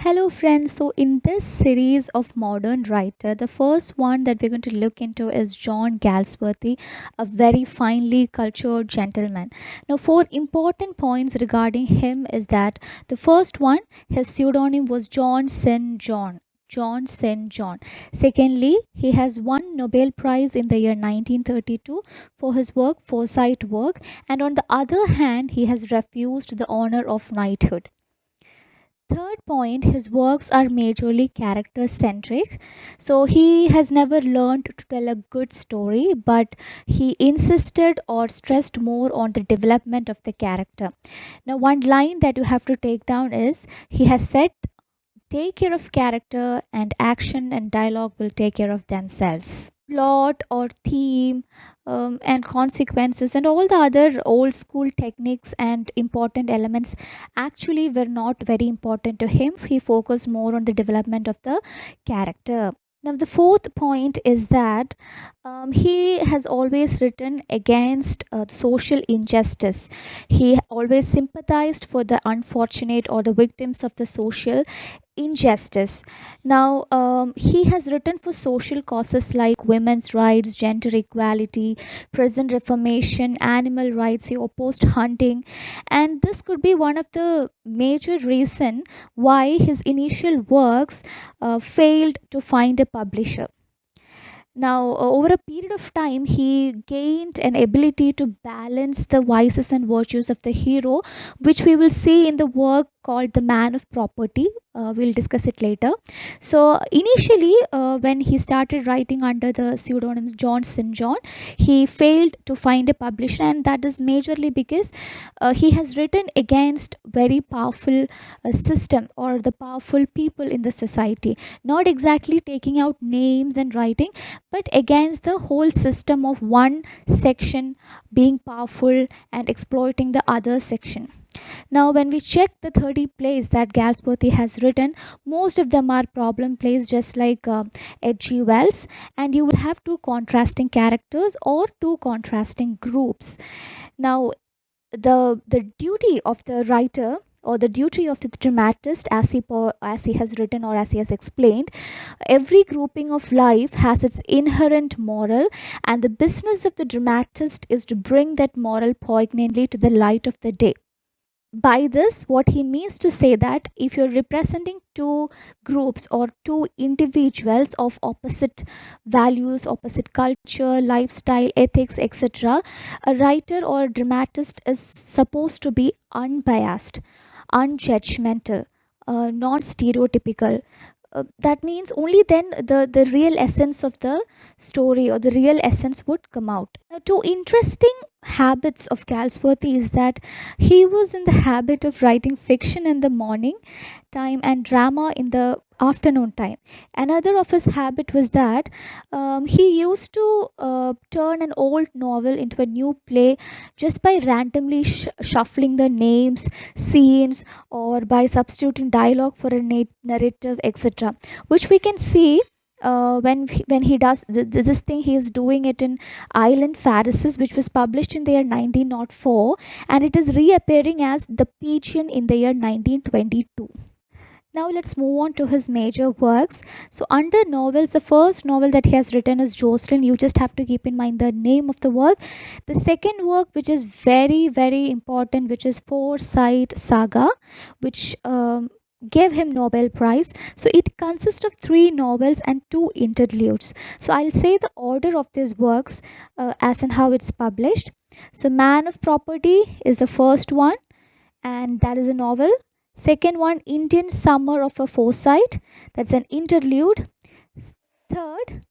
Hello, friends. So, in this series of modern writer, the first one that we're going to look into is John Galsworthy, a very finely cultured gentleman. Now, four important points regarding him is that the first one, his pseudonym was John St. John. John St. John. Secondly, he has won Nobel Prize in the year 1932 for his work, foresight work, and on the other hand, he has refused the honor of knighthood. Third point, his works are majorly character centric. So he has never learned to tell a good story, but he insisted or stressed more on the development of the character. Now, one line that you have to take down is he has said, take care of character, and action and dialogue will take care of themselves. Plot or theme, and consequences and all the other old school techniques and important elements actually were not very important to him. He focused more on the development of the character. Now, the fourth point is that he has always written against social injustice. He always sympathized for the unfortunate or the victims of the social injustice. Now, he has written for social causes like women's rights, gender equality, prison reformation, animal rights. He opposed hunting, and this could be one of the major reason why his initial works failed to find a publisher. Now, over a period of time, he gained an ability to balance the vices and virtues of the hero, which we will see in the work called The Man of Property. We'll discuss it later. So, initially, when he started writing under the pseudonyms John St. John, he failed to find a publisher, and that is majorly because he has written against very powerful system or the powerful people in the society, not exactly taking out names and writing, but against the whole system of one section being powerful and exploiting the other section. Now, when we check the 30 plays that Galsworthy has written, most of them are problem plays, just like H.G. Wells, and you will have two contrasting characters or two contrasting groups. Now, the duty of the writer or the duty of the dramatist, as he has written or as he has explained, every grouping of life has its inherent moral, and the business of the dramatist is to bring that moral poignantly to the light of the day. By this, what he means to say that if you're representing two groups or two individuals of opposite values, opposite culture, lifestyle, ethics, etc., a writer or a dramatist is supposed to be unbiased, unjudgmental, non stereotypical. That means only then the real essence of the story or the real essence would come out. Now, two interesting habits of Galsworthy is that he was in the habit of writing fiction in the morning time and drama in the afternoon time. Another of his habit was that he used to turn an old novel into a new play just by randomly shuffling the names, scenes, or by substituting dialogue for a narrative, etc., which we can see when he does this thing. He is doing it in Island Pharisees, which was published in the year 1904, and it is reappearing as The Pigeon in the year 1922. Now let's move on to his major works. So under novels, the first novel that he has written is Jocelyn. You just have to keep in mind the name of the work. The second work, which is very very important, which is Foresight Saga, which gave him Nobel Prize. So it consists of three novels and two interludes. So I'll say the order of these works as and how it's published. So Man of Property is the first one, and that is a novel. Second one, Indian Summer of a Foresight, that's an interlude. Third,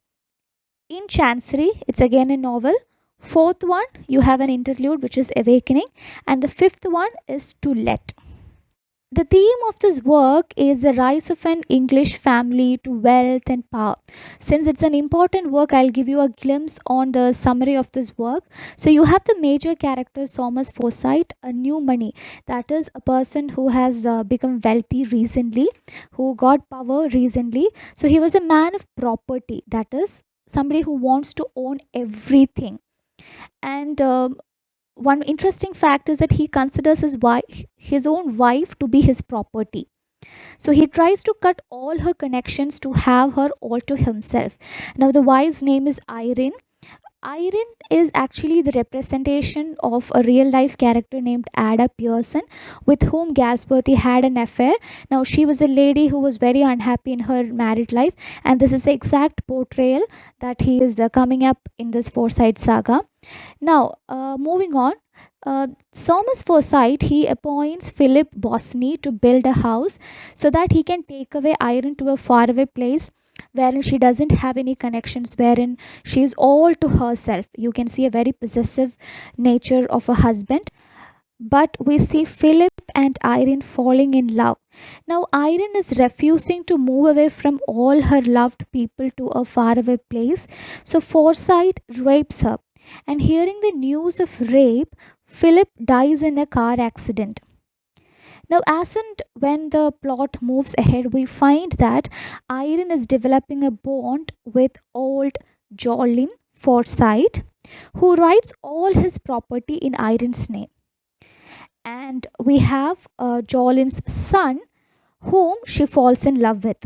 In Chancery, it's again a novel. Fourth one, you have an interlude, which is Awakening, and the fifth one is To Let. The theme of this work is the rise of an English family to wealth and power. Since it's an important work, I'll give you a glimpse on the summary of this work. So you have the major character Thomas Forsyth, a new money, that is a person who has become wealthy recently, who got power recently. So he was a man of property, that is somebody who wants to own everything. And one interesting fact is that he considers his own wife to be his property. So he tries to cut all her connections to have her all to himself. Now the wife's name is Irene. Irene is actually the representation of a real life character named Ada Pearson, with whom Galsworthy had an affair. Now, she was a lady who was very unhappy in her married life, and this is the exact portrayal that he is coming up in this Forsyte saga. Now, moving on. Thomas Forsyth, he appoints Philip Bosney to build a house so that he can take away Irene to a faraway place wherein she doesn't have any connections, wherein she is all to herself. You can see a very possessive nature of a husband. But we see Philip and Irene falling in love. Now, Irene is refusing to move away from all her loved people to a faraway place. So, Forsyth rapes her. And hearing the news of rape, Philip dies in a car accident. Now, as and when the plot moves ahead, we find that Irene is developing a bond with old Jolin Forsyth, who writes all his property in Irene's name. And we have Jolin's son, whom she falls in love with.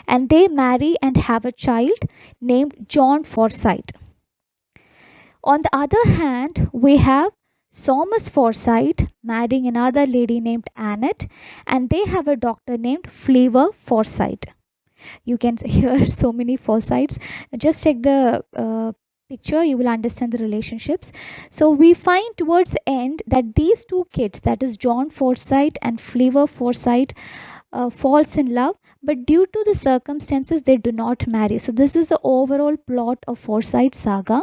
And they marry and have a child named John Forsyth. On the other hand, we have Thomas Forsyth marrying another lady named Annette, and they have a doctor named Flever Forsyth. You can hear so many Forsyths. Just check the picture, you will understand the relationships. So we find towards the end that these two kids, that is John Forsyth and Flever Forsyth, falls in love, but due to the circumstances they do not marry. So this is the overall plot of Forsyth saga.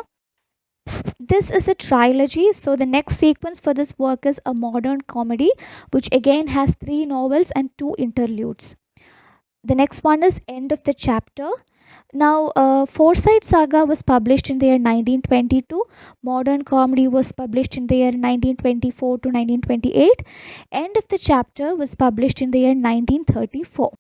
This is a trilogy, so the next sequence for this work is a modern comedy, which again has three novels and two interludes. The next one is End of the Chapter. Now, Forsyte Saga was published in the year 1922. Modern Comedy was published in the year 1924 to 1928. End of the Chapter was published in the year 1934.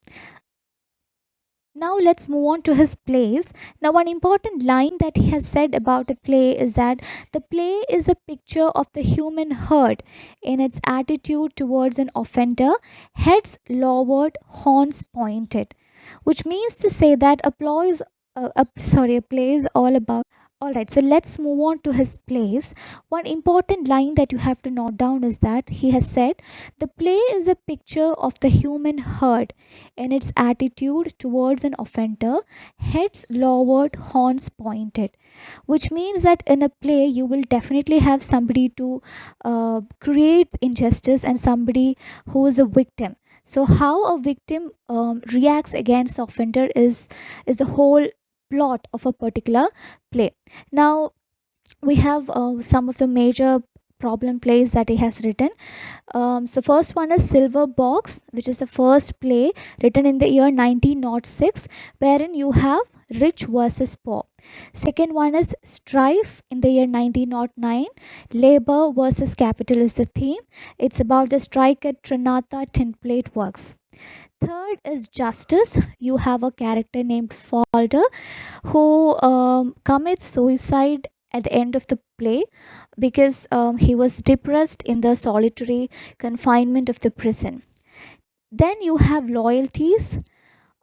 Now let's move on to his plays. Now, one important line that he has said about the play is that the play is a picture of the human herd in its attitude towards an offender, heads lowered, horns pointed, which means to say that a play is all about. All right, so let's move on to his plays. One important line that you have to note down is that he has said the play is a picture of the human herd in its attitude towards an offender, heads lowered, horns pointed, which means that in a play you will definitely have somebody to create injustice and somebody who is a victim. So how a victim reacts against the offender is the whole plot of a particular play. Now we have some of the major problem plays that he has written. So first one is Silver Box, which is the first play written in the year 1906, wherein you have rich versus poor. Second one is Strife in the year 1909. Labor versus capital is the theme. It's about the strike at Trinata Tinplate Works. Third is Justice. You have a character named Falder who commits suicide at the end of the play because he was depressed in the solitary confinement of the prison. Then you have Loyalties,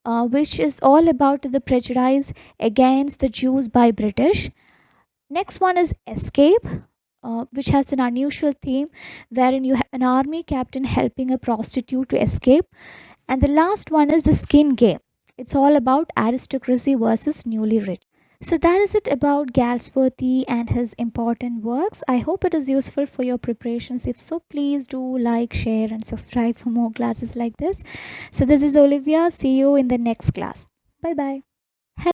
which is all about the prejudice against the Jews by British. Next one is Escape, which has an unusual theme wherein you have an army captain helping a prostitute to escape. And the last one is The Skin Game. It's all about aristocracy versus newly rich. So that is it about Galsworthy and his important works. I hope it is useful for your preparations. If so, please do like, share, and subscribe for more classes like this. So this is Olivia. See you in the next class. Bye bye.